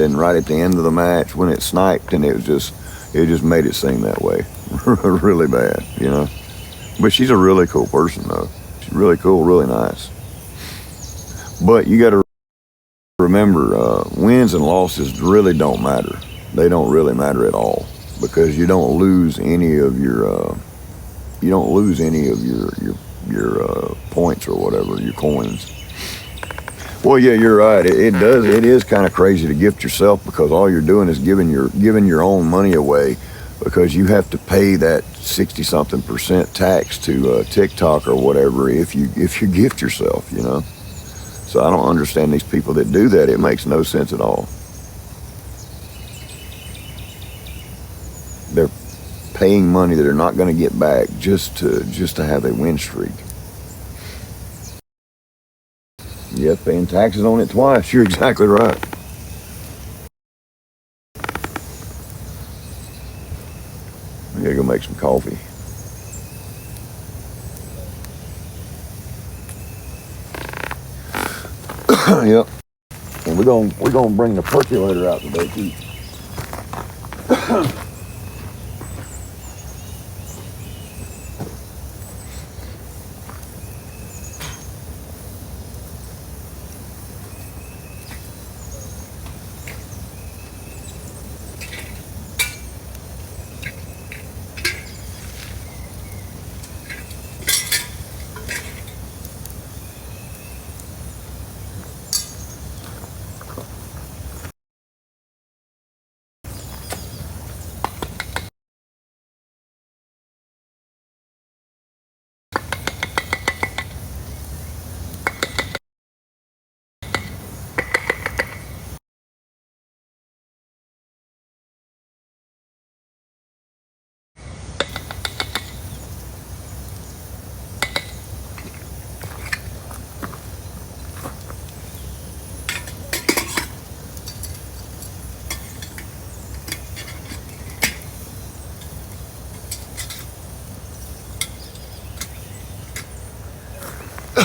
And right at the end of the match when it sniped, and it just made it seem that way. Really bad, you know. But she's a really cool person, though. She's really cool, really nice. But you got to remember, wins and losses really don't matter. They don't really matter at all, because you don't lose any of your points or whatever, your coins. Well, yeah, you're right. It is kind of crazy to gift yourself, because all you're doing is giving your own money away, because you have to pay that 60-something% tax to TikTok or whatever if you gift yourself, you know. So I don't understand these people that do that. It makes no sense at all. They're paying money that they're not going to get back just to have a win streak. Yep, paying taxes on it twice. You're exactly right. I gotta go make some coffee. Yep. And we're gonna bring the percolator out today too.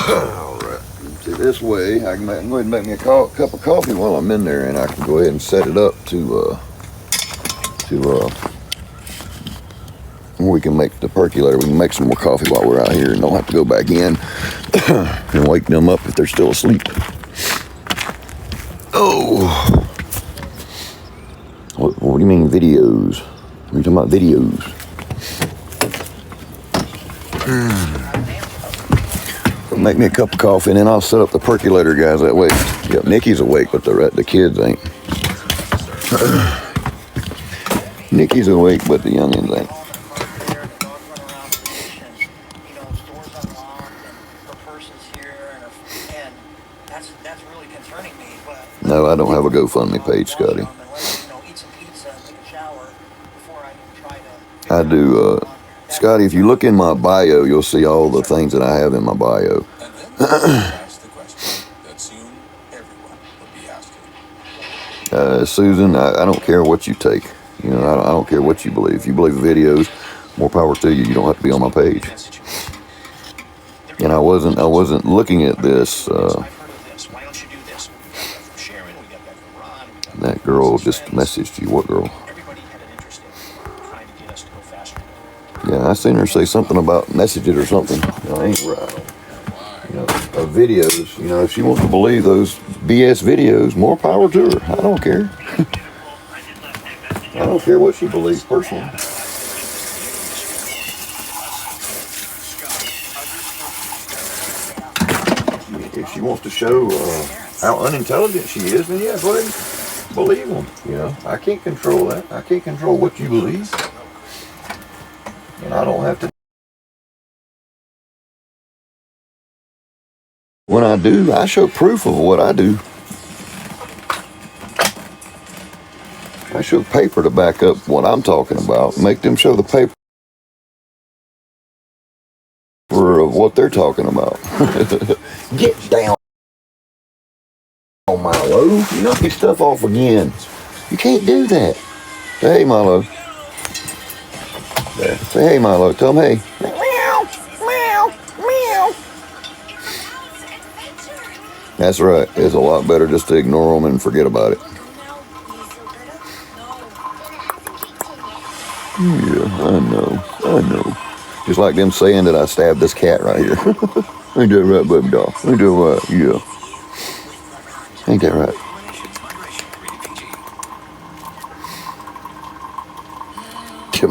All right. See, this way I can go ahead and make me a cup of coffee while I'm in there, and I can go ahead and set it up to we can make the percolator. We can make some more coffee while we're out here, and don't have to go back in and wake them up if they're still asleep. Oh, what do you mean videos? Are you talking about videos? Make me a cup of coffee, and then I'll set up the percolator, guys, that way. Yep, Nikki's awake, but the kids ain't. Nikki's awake, but the youngins ain't. No, I don't have a GoFundMe page, Scotty. I do, Scotty, if you look in my bio, you'll see all the things that I have in my bio. Susan, I don't care what you take. You know, I don't care what you believe. If you believe videos, more power to you. You don't have to be on my page. And I wasn't looking at this. That girl just messaged you. What girl? Yeah, I seen her say something about message it or something. You know, ain't right. You know, videos. You know, if she wants to believe those BS videos, more power to her. I don't care. I don't care what she believes personally. If she wants to show how unintelligent she is, then yeah, go ahead and believe them. You know, I can't control that. I can't control what you believe. And I don't have to. When I do, I show proof of what I do. I show paper to back up what I'm talking about. Make them show the paper of what they're talking about. Get down, Milo. You knock your stuff off again. You can't do that. Say, hey, Milo. There. Say, hey, Milo. Tell him, hey. Meow, meow, meow. That's right. It's a lot better just to ignore them and forget about it. Yeah, I know. Just like them saying that I stabbed this cat right here. Ain't that right, baby doll? Ain't that right? Yeah. Ain't that right?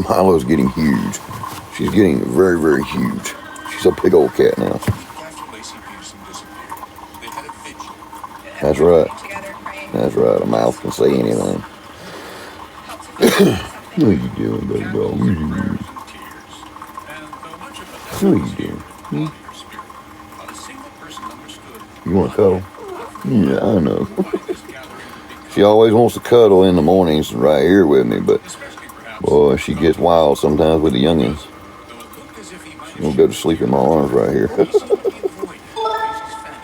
Milo's getting huge. She's getting very, very huge. She's a big old cat now. That's right. That's right. A mouse can say anything. What are you doing, baby doll? What are you doing? Hmm? You want to cuddle? Yeah, I know. She always wants to cuddle in the mornings right here with me, but boy, she gets wild sometimes with the youngins. She won't go to sleep in my arms right here.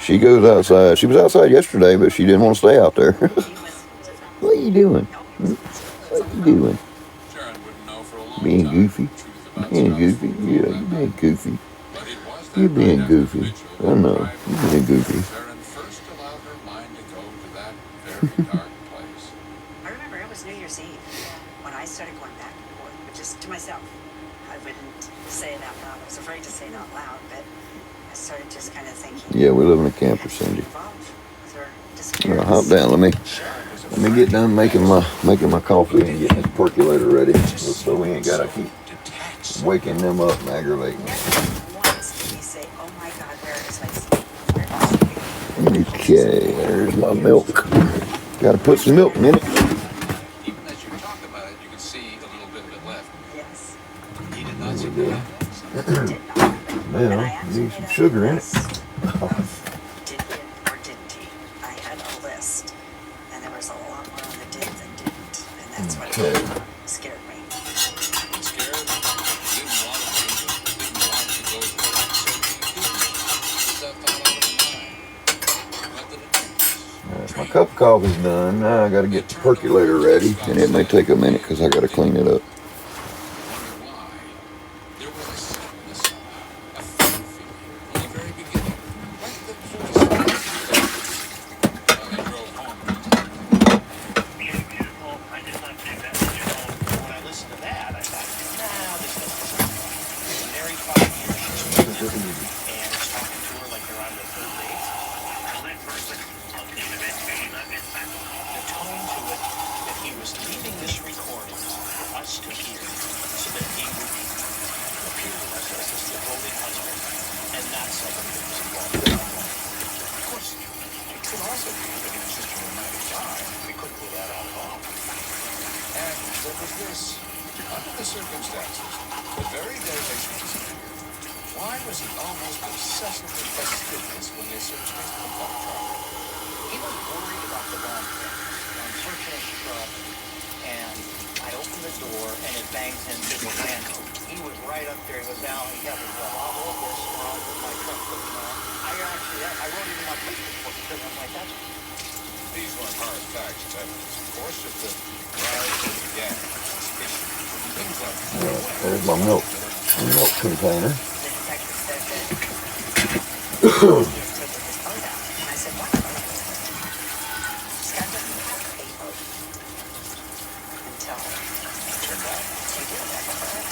She goes outside. She was outside yesterday, but she didn't want to stay out there. What are you doing? What are you doing? Being goofy? Being goofy? Yeah, you're being goofy. You're being goofy. I know. You're being goofy. I remember it was New Year's Eve when I started going back and forth, but just to myself. I wouldn't say it out loud. I was afraid to say it out loud, but I started just kind of thinking. Yeah, we live in a camper, Cindy. Hop down. Let me get done making my coffee and getting this percolator ready, so we ain't gotta keep waking them up and aggravating. Okay, there's my milk. Gotta put some milk in it. Even as you talk about it, you can see a little bit of it left. Yes. He did not see that. Well, need some sugar in it. Did he or didn't he? I had a list, and there was a lot more on the did than didn't, and that's what scared me. Scared? Didn't want to do it. Didn't want to go to work. So he didn't. Put that thought out of his mind. Let the detectives. My cup of coffee's done. Now I gotta get the percolator ready, and it may take a minute because I gotta clean it up. Under the circumstances, the very day Mason disappeared, why was he almost obsessively fastidious when they searched his pickup truck? He was worried about the wrong thing. I'm searching his truck, and I opened the door, and it bangs into the landfill. He was right up there. He was down. He had his I'll hold this, or I'll put my truck with I wrote it in my police report because I'm like, that's... These weren't hard facts as evidence, of course, just the rise of the gas, suspicion, things like that. There's my milk container. The detective said that he had taken his coat out, and I said, what? Scott doesn't have a coat until it turned out he did have a coat.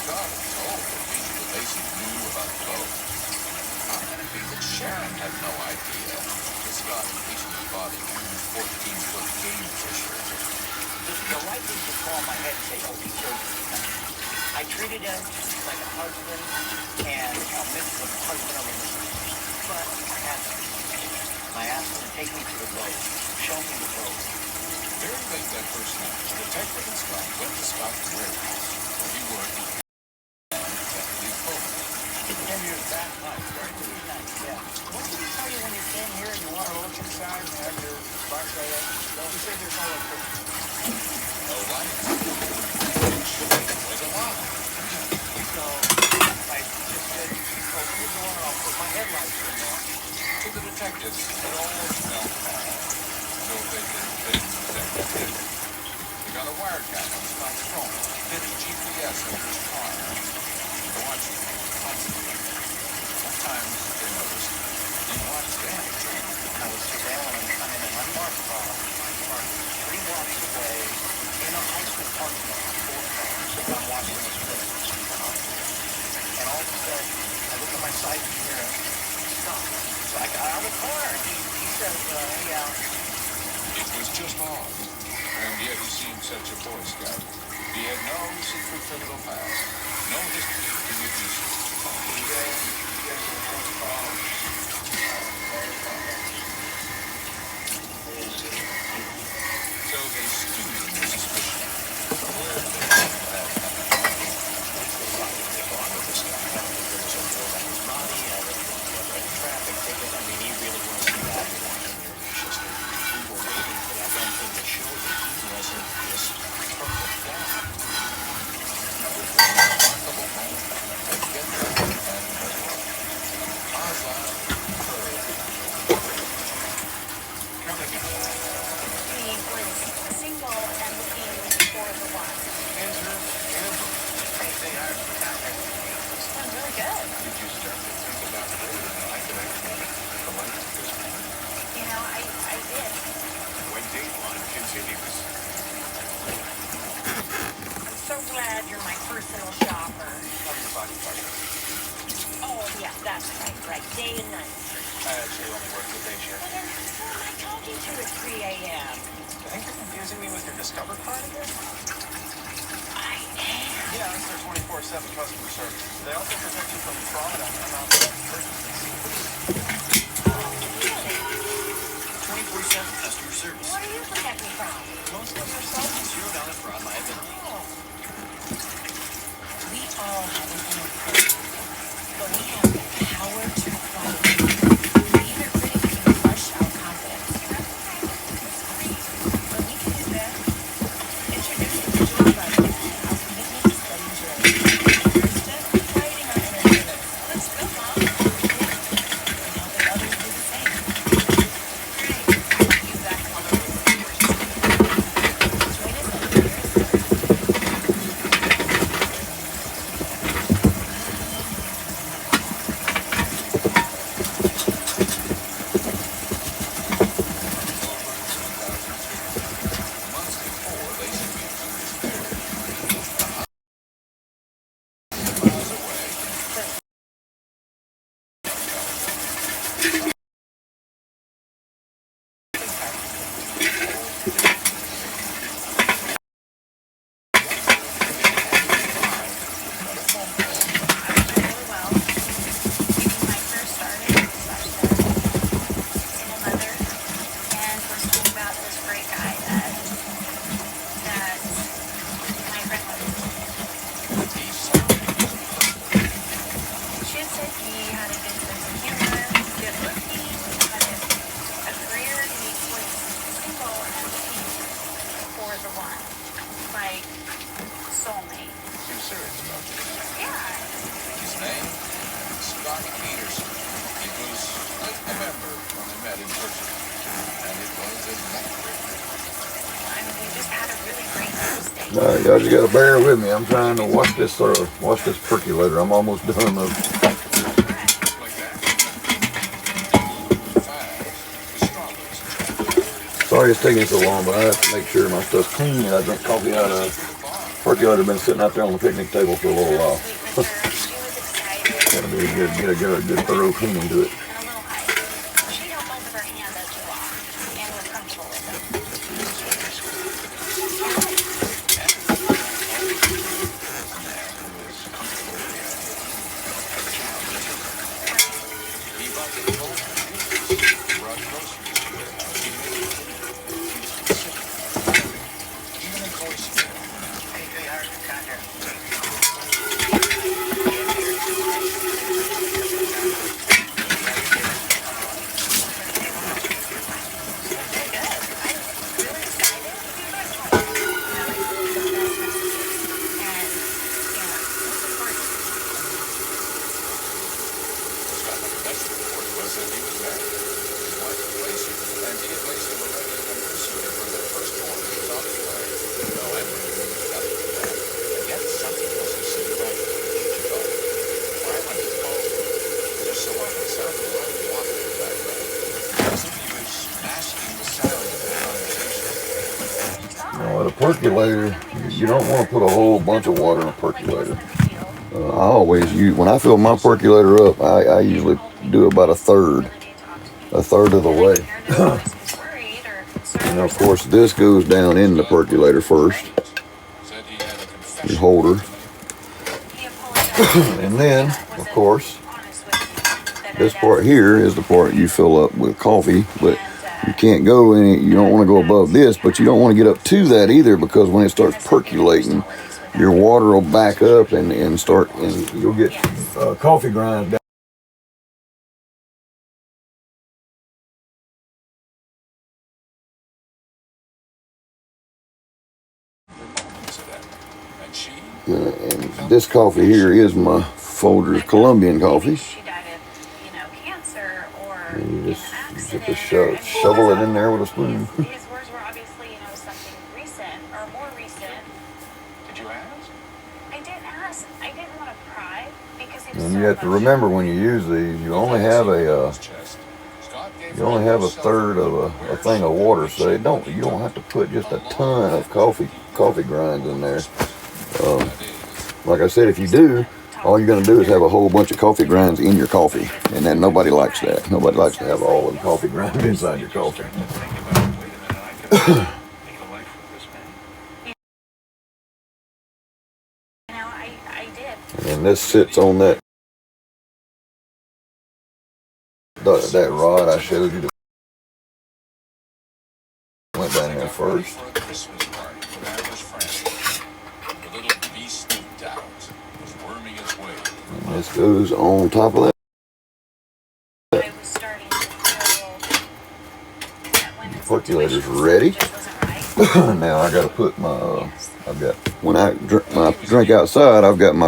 God had told that Angela Mason knew about the boat. How can it be that Sharon had no idea that Scott and Mason's body were 14-foot game fisher? The right thing to call my head and say, oh, he killed me. I treated him like a husband and a husband of a mistress. But I had to. I asked him to take me to the boat, show me the boat. Very late that first night, the detective and Scott went to Scott's warehouse, where he worked in Deputy Fuller. 10 years that night, right? Yeah. What did he tell you when you came here and you want to look inside and have your box right up? Don't you say there's no electricity? No lights. It was a lie. So I just said, open the door and I'll put my headlights in there. To the detectives, it all smelled bad. So they didn't detect it. They got a wiretap on Scott's phone, did a GPS under his car. They watched him constantly. Sometimes they noticed he watched them. I was surveilling him in an unmarked car, parked 3 blocks away in a high school parking lot, 4 cars. outside and hear him stop. So I got out of the car and he says, hey, Al. It was just odd, and yet he seemed such a Boy Scout. He had no secret criminal past, no history of abuse. So they stewed in suspicion of where they had that Traffic ticket. I mean, he really was the guy who wanted to be sister. We were waiting for that one thing to show that he wasn't this perfect guy. remarkable moment that get there and Aslan heard. Coming up, He was single and looking for the one. Andrew Amber. Hey, they hired me down there. Sounds really good. Did you start to think about later in life and actually collect this moment? You know, I did. When Dateline continues. I'm so glad you're my personal shopper. Having a body party. Oh, yeah, that's right. Day and night. I actually only work the day shift. Well, then who am I talking to at 3 a.m.? I think you're confusing me with your Discover card again? I am. Yeah, it's their 24/7 customer service. They also protect you from fraud on unauthorized purchases. Oh, really? 24/7 customer service. What do you protect me from? Most of our self is $0 fraud liability. Oh. We all have an inner critic, but we have the power to fight it. Leave it ready to crush our confidence. It's free, but we can do that. Introducing Digital Budget, our commitment to studying journey. First step, fighting our inner critics. Let's go, Mom. Yeah. And helping others do the same. Great. You back on the road. Join us at the nearest Months before Lacey Hughes disappeared. Miles away. really well. Maybe my first started slash single mother, and we're talking about this great guy that my grandmother dated. She had said he had a good sense of humor, good looking, had a career, and he was single and looking for the one, like soulmate. You're serious about this? Yeah. His name? Scott Peterson. It was late November when they met in person. And it was a night. I mean, we just had a really great first date. All right, y'all, you gotta bear with me. I'm trying to watch this percolator. I'm almost done though. Like that. 5 with strawberries. Sorry it's taking so long, but I have to make sure my stuff's clean. I drink coffee out of percolator. Been sitting out there on the picnic table for a little while. She was excited Gotta be get a good thorough cleaning to it. and a little hype. She held both of her hands as she walked and was comfortable with them. He bought the gold shoes, brought groceries to her house. He made it even a koi stick. Hey, they hired me down there. Very good. I'm really excited. And, most important, Scott, the best report was that he was married. His wife, Lacey, and he and Lacey were ready in a nursery for their first daughter who was on its way. No, I wouldn't have nothing to that. And yet something wasn't sitting right. She thought, why wouldn't he call? Just so often sounded a little water in the background. As if he was masking the sound of the conversation. Now, with a percolator, you don't want to put a whole bunch of water in a percolator. field. I always use, when I fill my percolator up, I usually do about a third of the way. And of course, this goes down in the percolator first, Said he had a confession. your holder. And then, of course, this part here is the part you fill up with coffee, but you can't go any, you don't want to go above this, but you don't want to get up to that either, because when it starts percolating, your water will back up and you'll get coffee grinds down. To that. And she And this coffee here is my Folgers Colombian coffee. She died of, cancer or And you just accident. shovel it in there with a spoon. His words were obviously, something recent or more recent. did you ask? I didn't ask. I didn't want to pry because it was And so you have to emotional. remember when you use these, you only have a third of a thing of water, so you don't have to put just a ton of coffee grinds in there. Like I said, if you do, all you're gonna do is have a whole bunch of coffee grinds in your coffee, and then nobody likes that. Nobody likes to have all the coffee grinds inside your coffee. I did. And this sits on that rod I showed you that went down there first. For a Christmas party with Adler's friends. The little beast of doubt was worming its way. And this goes on top of that. I was starting to feel that when the Percolator's situation ready. just wasn't right. Now I gotta put my, when I drink outside, I've got my